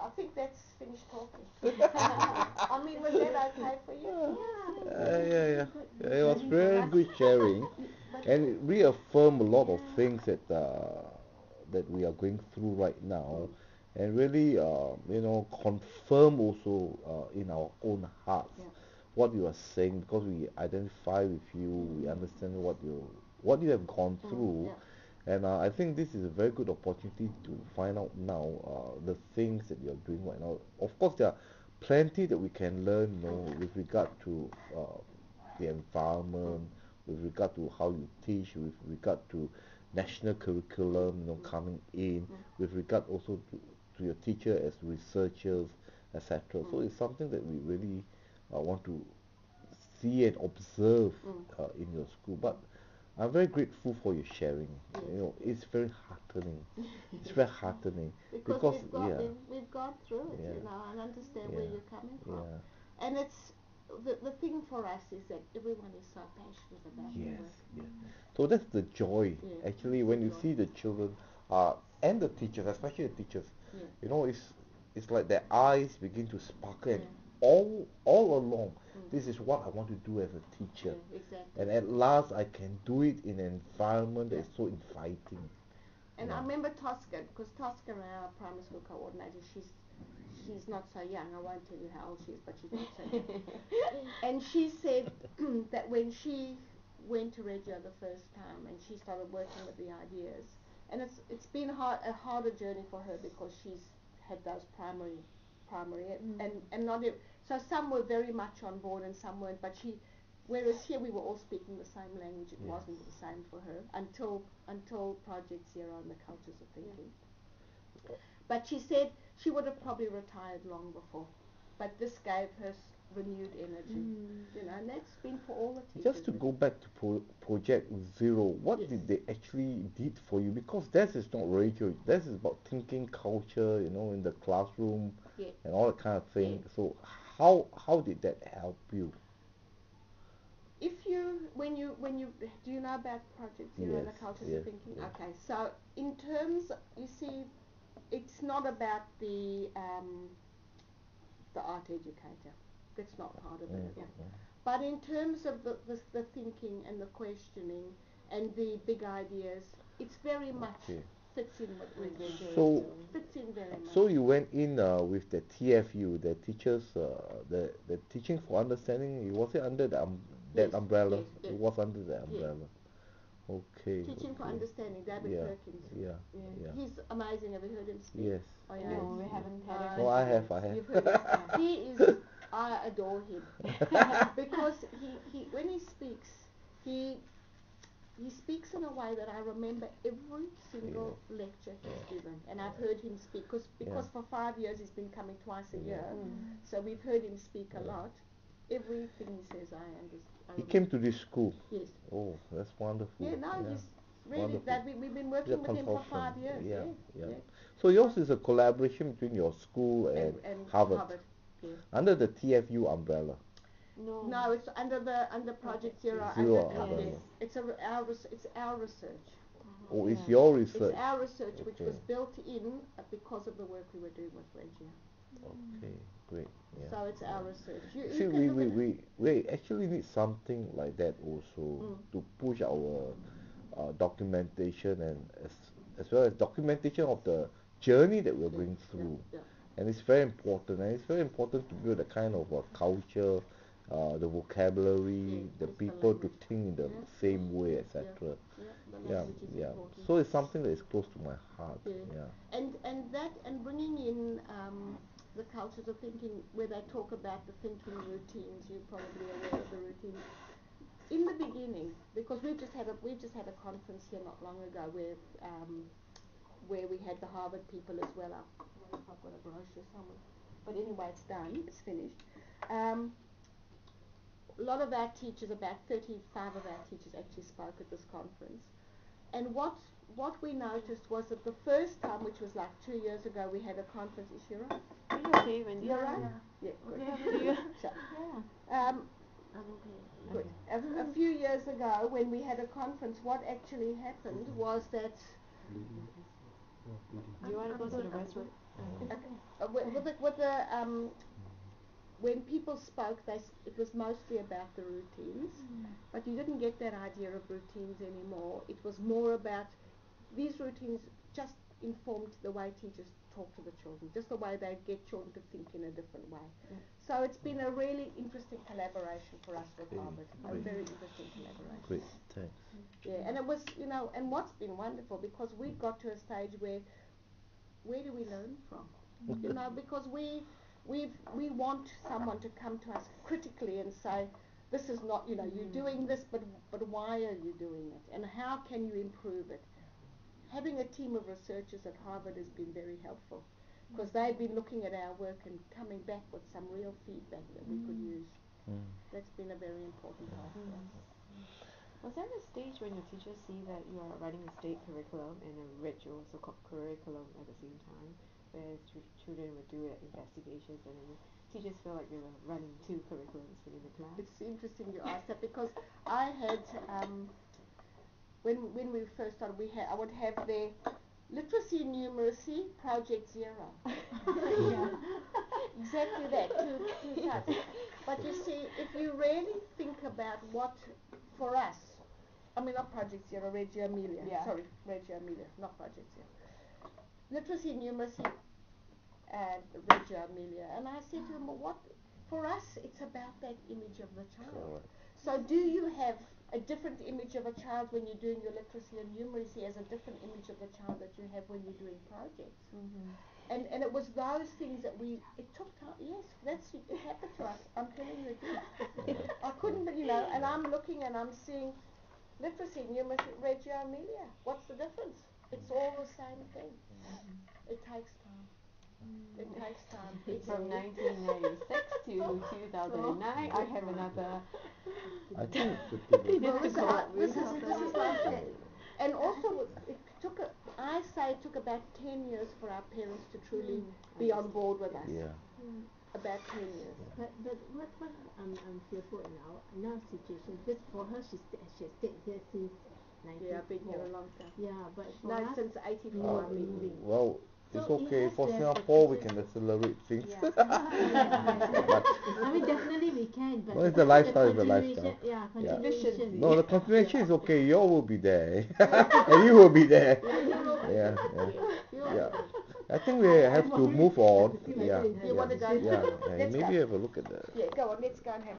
I think that's finished talking. I mean, was that okay for you? Yeah. It was very good sharing, and it reaffirmed a lot of things that we are going through right now, and really, confirm also in our own hearts what you are saying, because we identify with you, we understand what you have gone through, and I think this is a very good opportunity to find out now the things that you're doing right now. Of course, there are plenty that we can learn, with regard to the environment, with regard to how you teach, with regard to national curriculum, coming in, with regard also to your teacher as researchers, etc. So it's something that we really want to see and observe in your school. But I'm very grateful for your sharing. It's very heartening. It's very heartening Because yeah, we've gone through it, yeah, and understand where yeah, you're coming from. yeah. And it's the thing for us is that everyone is so passionate about their Yes, work. yes. So that's the joy, actually, It's the when you joy. see the children and the teachers, especially the teachers. Yeah. It's like their eyes begin to sparkle, and all along, this is what I want to do as a teacher. Exactly. And at last, I can do it in an environment that is so inviting. And I remember Tosca, because Tosca, our primary school coordinator, she's not so young. I won't tell you how old she is, but she's not so young. And she said that when she went to Reggio the first time and she started working with the ideas, and it's been a harder journey for her because she's had those primary, and not so some were very much on board and some weren't. But whereas here we were all speaking the same language, it wasn't the same for her until Project Zero and the Cultures of Thinking. But she said she would have probably retired long before, but this gave her renewed energy, and that's been for all the teachers. Just to go back to Project Zero, what did they actually did for you? Because that is not radio. That is about thinking culture, in the classroom and all that kind of thing. So how did that help you? When you do you know about Project Zero and the Cultures of Thinking? Yes. Okay, so in terms, you see, it's not about the art educator. That's not part of it. But in terms of the thinking and the questioning and the big ideas, it's very much fits in with So fits in very much. So you went in with the TFU, the teachers, the teaching for understanding. Was it under that umbrella? Yes. It was under that umbrella. Okay. Teaching for Understanding, David Perkins. Yeah. He's amazing. Have you heard him speak? Yes. Oh, yeah. No, we haven't had him. Oh, I have. You've heard him. He is. I adore him because he when he speaks, he speaks in a way that I remember every single lecture he's given, and I've heard him speak because for 5 years he's been coming twice a year, so we've heard him speak a lot. Everything he says, I understand. He came to this school. Yes. Oh, that's wonderful. Yeah, no, he's really that we've been working with him for 5 years. Yeah. So yours is a collaboration between your school and Harvard. Under the TFU umbrella. No, it's under Project Zero. It's our research. Oh, it's your research. It's our research, which was built in because of the work we were doing with Reggio. Okay, great. Yeah. So it's our research. See, we actually need something like that also to push our documentation, and as well as documentation of the journey that we're going through. And it's very important. And it's very important to build a kind of a culture, the vocabulary, the people to think in the same way, etc. Yeah. So it's something that is close to my heart. Yeah. And bringing in the cultures of thinking, where they talk about the thinking routines. You're probably aware of the routines. In the beginning, because we've just had a conference here not long ago where we had the Harvard people as well. I don't know if I've got a brochure somewhere, but anyway, it's done. It's finished. A lot of our teachers, about 35 of our teachers, actually spoke at this conference. And what we noticed was that the first time, which was like 2 years ago, we had a conference. Is she right? Are you okay, Wendy? You're right? Yeah, good. Good. A few years ago, when we had a conference, what actually happened was that... Do you want to go to the restroom? With the when people spoke, it was mostly about the routines, but you didn't get that idea of routines anymore. It was more about these routines just informed the way teachers talk to the children, just the way they get children to think in a different way. So it's been a really interesting collaboration for us with Harvard, a very interesting collaboration. Great, thanks. Yeah, and it was, and what's been wonderful, because we got to a stage where do we learn from? Because we want someone to come to us critically and say, this is not, you're doing this, but why are you doing it? And how can you improve it? Having a team of researchers at Harvard has been very helpful, because they've been looking at our work and coming back with some real feedback that we could use. That's been a very important part for us. Was there a stage when your teachers see that you are running a state curriculum and a ritual curriculum at the same time, where children would do investigations and then teachers feel like they were running two curriculums within the class? It's interesting you ask that, because I had, when we first started, I would have the literacy and numeracy project 0. Exactly that, two types. But you see, if you really think about what, for us, not Project 0, Reggio Emilia. Sorry, Reggio Emilia, not Project 0. Literacy and numeracy and Reggio Emilia. And I said to him, for us, it's about that image of the child. So do you have a different image of a child when you're doing your literacy and numeracy as a different image of the child that you have when you're doing projects? And it was those things that it took time. Yes, it happened to us. I'm telling you again. I couldn't, and I'm looking and I'm seeing literacy, numeracy, Reggio Emilia. What's the difference? It's all the same thing. It takes time. It takes time. From 1996 to 2009, I have another. I think this is like that. And also, I say it took about 10 years for our parents to truly be on board with us. Yeah. About 10 years. But what I'm fearful in our situation, because for her she has stayed here since 1994. Yeah, I've been here a long time. Yeah, but for No, us, since 84 I've been moving. Well, so it's okay. it For has to have Singapore, we a can accelerate things. yes. Definitely we can, but No, it's the lifestyle, it's the continuation, lifestyle. yeah, continuation. No, the continuation is okay. You all will be there, and you will be there. Yeah. I think we have to move on. Yeah. You want to go? Yeah. Maybe have a look at the. Yeah, go on. Let's go and have